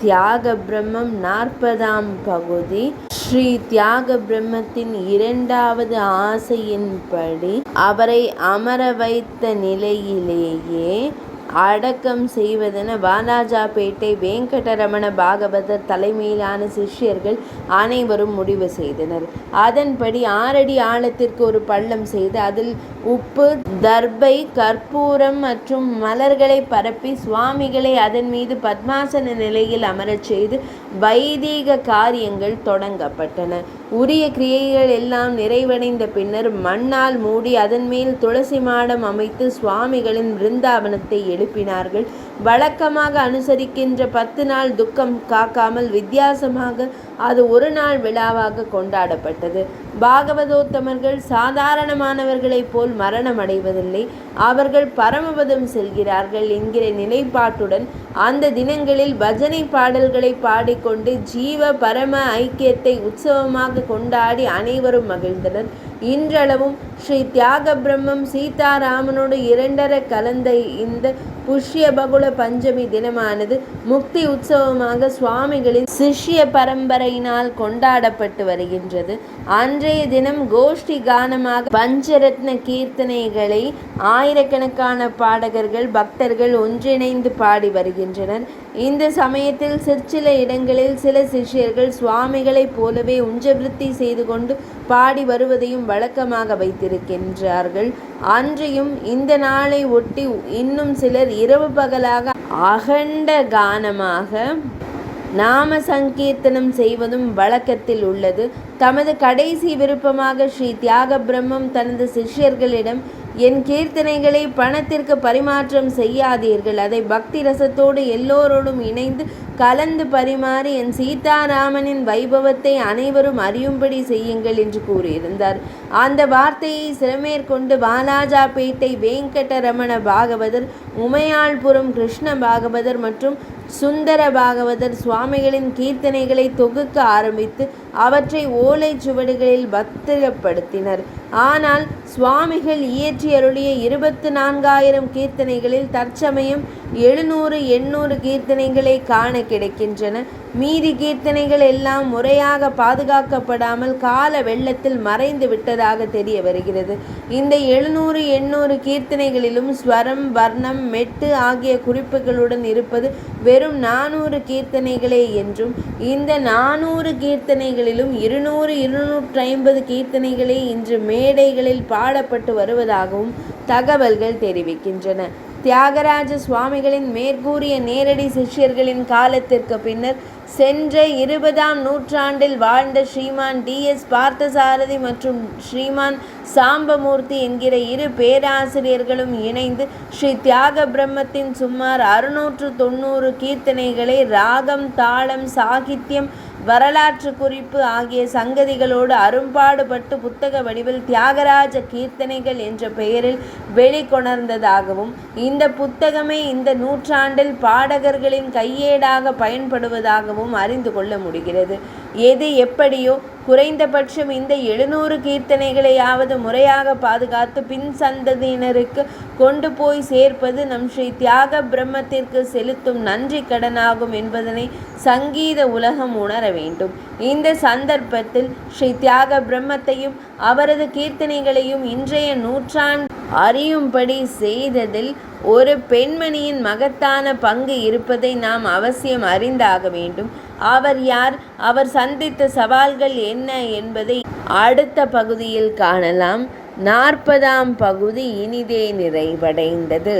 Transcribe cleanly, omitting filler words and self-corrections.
தியாக பிரம்மம் 40ஆம் பகுதி. ஸ்ரீ தியாக பிரம்மத்தின் இரண்டாவது ஆசையின்படி அவரை அமர வைத்த நிலையிலேயே அடக்கம் செய்வதென வாலாஜாபேட்டை வெங்கடரமண பாகவதர் தலைமையிலான சிஷ்யர்கள் அனைவரும் முடிவு செய்தனர். அதன்படி 6 அடி ஆழத்திற்கு ஒரு பள்ளம் செய்து அதில் உப்பு, தர்பை, கற்பூரம் மற்றும் மலர்களை பரப்பி சுவாமிகளை அதன் மீது பத்மாசன நிலையில் அமரச் செய்து வைதீக காரியங்கள் தொடங்கப்பட்டன. உரிய கிரியைகள் எல்லாம் நிறைவடைந்த பின்னர் மண்ணால் மூடி அதன் மேல் துளசி மாடம் அமைத்து சுவாமிகளின் பிருந்தாவனத்தை எழுப்பினார்கள். வழக்கமாக அனுசரிக்கின்ற 10 நாள் துக்கம் காக்காமல் வித்தியாசமாக அது ஒரு நாள் விழாவாக கொண்டாடப்பட்டது. பாகவதோத்தமர்கள் சாதாரணமானவர்களைப் போல் மரணம் அடைவதில்லை, அவர்கள் பரமபதம் செல்கிறார்கள் என்கிற நிலைப்பாட்டுடன் அந்த தினங்களில் பஜனை பாடல்களை பாடிக்கொண்டு ஜீவ பரம ஐக்கியத்தை உற்சவமாக கொண்டாடி அனைவரும் மகிழ்ந்தனர். இன்றளவும் ஸ்ரீ தியாக பிரம்மம் சீதாராமனோடு 2 கலந்த இந்த புஷ்ய பகுல பஞ்சமி தினமானது முக்தி உற்சவமாக சுவாமிகளின் சிஷ்ய பரம்பரையினால் கொண்டாடப்பட்டு வருகின்றது. அன்றைய தினம் கோஷ்டி கானமாக பஞ்சரத்ன கீர்த்தனைகளை ஆயிரக்கணக்கான பாடகர்கள் பக்தர்கள் ஒன்றிணைந்து பாடி வருகின்றனர். இந்த சமயத்தில் சிற்சில இடங்களில் சில சிஷ்யர்கள் சுவாமிகளைப் போலவே உஞ்சவிருத்தி செய்து கொண்டு பாடி வருவதையும் வழக்கமாக வைத்திருக்கின்றார்கள். அன்றையும் இந்த நாளை ஒட்டி இன்னும் சிலர் இரவு பகலாக அகண்ட கானமாக நாம சங்கீர்த்தனம் செய்வதும் வழக்கத்தில் உள்ளது. தமது கடைசி விருப்பமாக ஸ்ரீ தியாக பிரம்மம் தனது சிஷ்யர்களிடம், என் கீர்த்தனைகளை பணத்திற்கு பரிமாற்றம் செய்யாதீர்கள், அதை பக்தி ரசத்தோடு எல்லோரோடும் இணைந்து கலந்து பரிமாறி என் சீதாராமனின் வைபவத்தை அனைவரும் அறியும்படி செய்யுங்கள் என்று கூறியிருந்தார். அந்த வார்த்தையை சிரமேற்கொண்டு வாலாஜாபேட்டை வெங்கடரமண பாகவதர், உமையாள்புரம் கிருஷ்ண பாகவதர் மற்றும் சுந்தர பாகவதர் சுவாமிகளின் கீர்த்தனைகளை தொகுக்க ஆரம்பித்து அவற்றை ஓலை சுவடுகளில் பத்திரப்படுத்தினர். ஆனால் சுவாமிகள் இயற்றி அருளிய 24,000 கீர்த்தனைகளில் தற்சமயம் 700-800 கீர்த்தனைகளை காண கிடைக்கின்றன. மீதி கீர்த்தனைகள் எல்லாம் முறையாக பாதுகாக்கப்படாமல் கால வெள்ளத்தில் மறைந்து விட்டதாக தெரிய வருகிறது. இந்த 700-800 கீர்த்தனைகளிலும் ஸ்வரம், வர்ணம், மெட்டு ஆகிய குறிப்புகளுடன் இருப்பது வெறும் 400 கீர்த்தனைகளே என்றும், இந்த 400 கீர்த்தனைகளிலும் 200-250 கீர்த்தனைகளே இன்று மேடைகளில் பாடப்பட்டு வருவதாகவும் தகவல்கள் தெரிவிக்கின்றன. தியாகராஜ சுவாமிகளின் மேற்கூறிய நேரடி சிஷ்யர்களின் காலத்திற்கு பின்னர் சென்ற 20ஆம் நூற்றாண்டில் வாழ்ந்த ஸ்ரீமான் டி.எஸ். பார்த்தசாரதி மற்றும் ஸ்ரீமான் சாம்பமூர்த்தி என்கிற 2 பேராசிரியர்களும் இணைந்து ஸ்ரீ தியாக பிரம்மத்தின் சுமார் 690 கீர்த்தனைகளை ராகம், தாளம், சாகித்யம், வரலாற்று குறிப்பு ஆகிய சங்கதிகளோடு அரும்பாடுபட்டு புத்தக வடிவில் தியாகராஜ கீர்த்தனைகள் என்ற பெயரில் வெளிக்கொணர்ந்ததாகவும், இந்த புத்தகமே இந்த நூற்றாண்டில் பாடகர்களின் கையேடாக பயன்படுவதாகவும் அறிந்து கொள்ள முடிகிறது. எது எப்படியோ குறைந்தபட்சம் இந்த 700 கீர்த்தனைகளையாவது முறையாக பாதுகாத்து பின் சந்ததியினருக்கு கொண்டு போய் சேர்ப்பது நம் ஸ்ரீ தியாக பிரம்மத்திற்கு செலுத்தும் நன்றி கடனாகும் என்பதனை சங்கீத உலகம் உணர வேண்டும். இந்த சந்தர்ப்பத்தில் ஸ்ரீ தியாக பிரம்மத்தையும் அவரது கீர்த்தனைகளையும் இன்றைய நூற்றாண்டு அறியும்படி செய்ததில் ஒரு பெண்மணியின் மகத்தான பங்கு இருப்பதை நாம் அவசியம் அறிந்தாக வேண்டும். அவர் யார், அவர் சந்தித்த சவால்கள் என்ன என்பதை அடுத்த பகுதியில் காணலாம். 40ஆம் பகுதி இனிதே நிறைவடைந்தது.